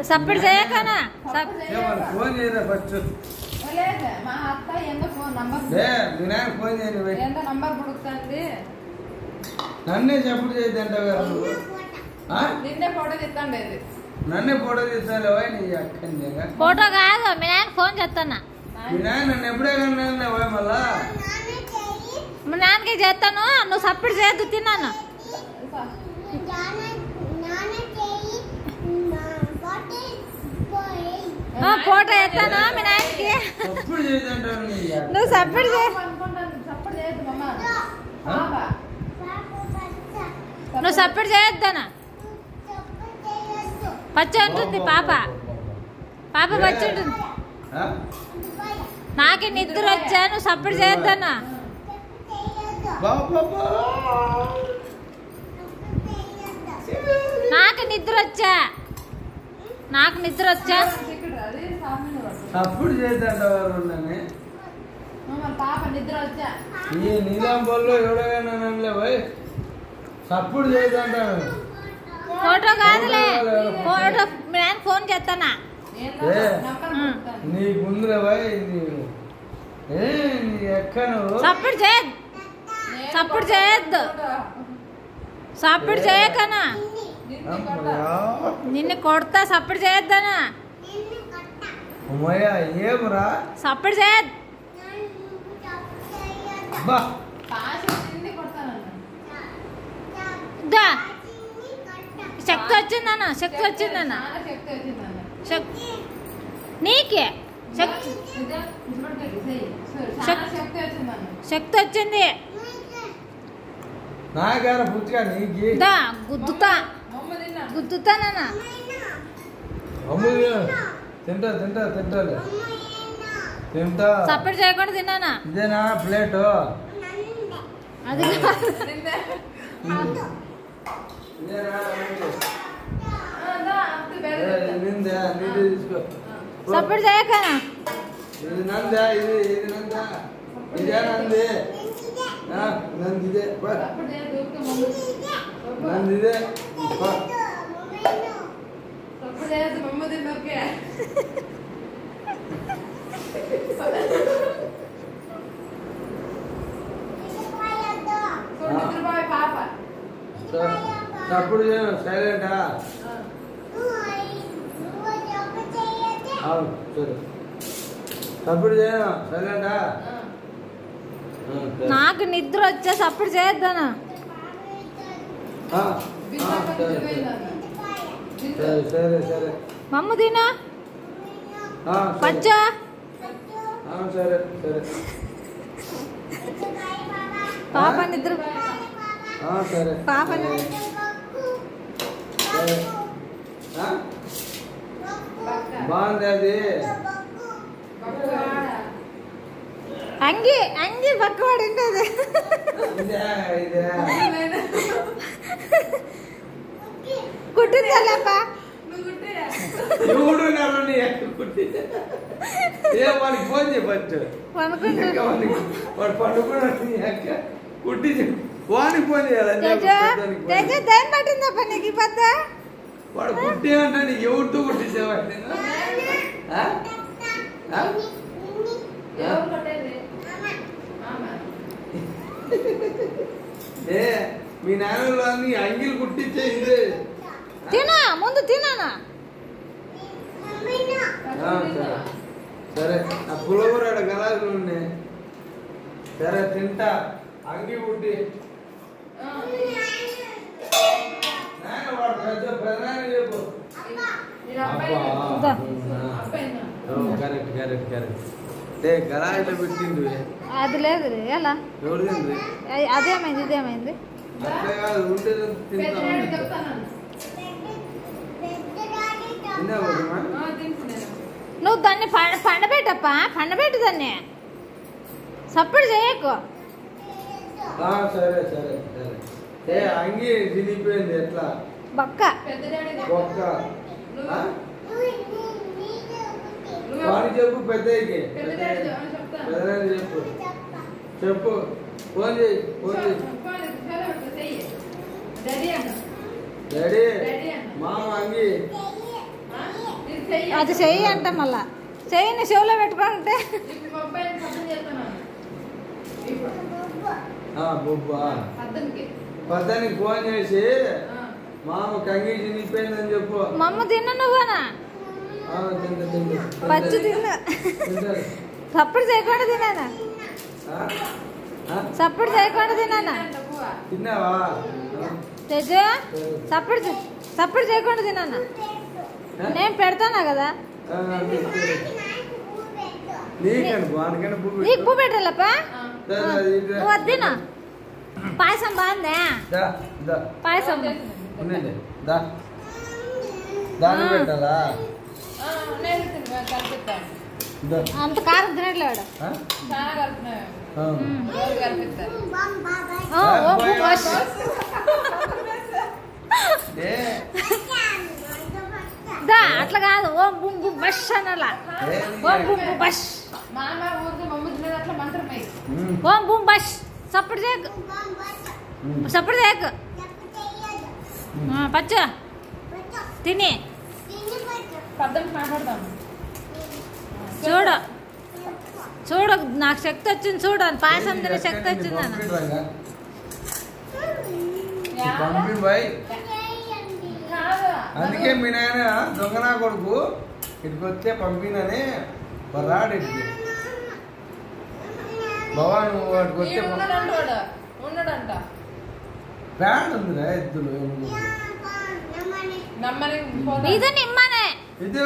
సప్పుడు చేయకనా ఫోన్ చేయరా first phone చేయని నన్నే చప్పుడు చేయద్దంటావు కదా నన్నే ఫోటో తీస్తాను నీ అక్కని ఫోటో కాదు మీ నాయన ఫోన్ చేస్తానా మీ నాయన నన్ను ఎప్పుడే కన్నా మళ్ళా మీ నాన్నకి చేస్తాను నువ్వు సప్పుడు చేయద్దు తిన్నాను ఫోటో ఎత్తాను మీ నాయనకి నువ్వు సప్పుడు నువ్వు సప్పుడు చేయొద్దానా పచ్చి ఉంటుంది పాప పచ్చి ఉంటుంది నాకే నిద్ర వచ్చా నువ్వు సప్పుడు చేయొద్దానా నాకు నిద్ర వచ్చా సప్పుడు చేయద్దంటారు ఈ నీలం బొల్లో ఎవడగానే పోయి సప్పుడు చేయద్దంటారు ఫోటో కాదులే ఫోటో నేను ఫోన్ చేస్తానా నీకుందిలే పోయి ఎక్కను సప్పుడు చేయకనా నిన్ను కొడతా సప్పుడు చేయొద్దానా ఏమరా సప్పుడు చేయద్ శక్తి వచ్చిందన్నా నీకే శక్తి వచ్చింది నాగారా పుచ్చుగా నీకి గుద్దుతానా తింటా సపరేట్ చేయకుండా తిన్నానా ఇదేనా ప్లేట్ అది సపరేట్ చేయకనా ఇది నందా ఇది నందా ఇదే నంది నందిదే నందిదే సప్పుడు చేయను సైలెంటా సరే సప్పుడు చేయను సైలెంటా నాకు నిద్ర వచ్చే సప్పుడు చేయొద్దానా సరే సరే మమ్మ తినా పచ్చా సరే సరే పాప నిద్ర సరే పాప బాగుంది అది అంగి పక్కవాడు ఉంటుంది కుట్టిందలేప వాడికి ఫోన్ చేయచ్చు వాడు పండుకున్నాడు కుట్టి వానికి ఫోన్ చేయాలి టైం పట్టిందప్ప నీకు ఈ పత్త వాడు కుట్టి అంటే నీకు ఎవరితో కుట్టించేవాడు మీ నాన్నలో అన్ని అంగిలు కుట్టించే ఇదే తినా ముందు తినానా సరే ఆ పులగూర గలాలు ఉన్నాయి సరే తింటా అంగి కుట్టి వాడు పెద్ద చెప్పు కరెక్ట్ కరెక్ట్ కరెక్ట్ గలాయిలో పెట్టిండు అది లేదు ఎలా ఎవరు తిండ్రి అదేమైంది ఇదేమైంది అట్లే కాదు ఉంటే నువ్వు దాన్ని పండబెట్టప్ప పండబెట్టు దాన్ని సప్పుడు చేయకు సరే సరే సరే అంగి తినిపోయింది ఎట్లా బక్క బొక్క వాడి చెప్పు పెద్దయ్యకి పెద్దయ్య చెప్పు చెప్పు ఫోన్ చేయి ఫోన్ చేయి డాడీ మామ అంగి అది చెయ్యి అంట మళ్ళా చెయ్యిని చెవులో పెట్టుకుంటే బొబ్బా పద్దానికి ఫోన్ చేసి మామ కంగి చినిపోయిందని చెప్పు. మమ్మ తిన్న నువ్వనా పచ్చి తిన్నా సప్పుడు చేయకుండా తినానా సప్పుడు చేయకుండా తినానా తిన్నావా తెజ సప్పుడు చేయకుండా తినానా నేను పెడతానా కదా నీకు పువ్వు పెట్టాలప్ప నువ్వు వద్దినా పాయసం బాగుందా పాయసం పెట్టాలా అంత కారం తినట్లేడు అట్లా కాదు ఓం బుమ్ బుమ్ బష్ అనాలా ఓం బుమ్ బుమ్ బష్ ఓం బుమ్ బష్ సప్పుడు చేయకు సప్పుడు చేయకు పచ్చ తిని చూడు చూడు నాకు శక్తి వచ్చింది చూడు పాయసం తినే శక్తి వచ్చింది అందుకే మీ నాయన దొంగనా కొడుకు ఇక్కడికి వస్తే పంపినని రాడు ఇక్కడికి బాబా నువ్వు వాడికి వస్తే ప్యాంట్ ఉందిరా ఎద్దులు ఇది నిమ్మనే ఇది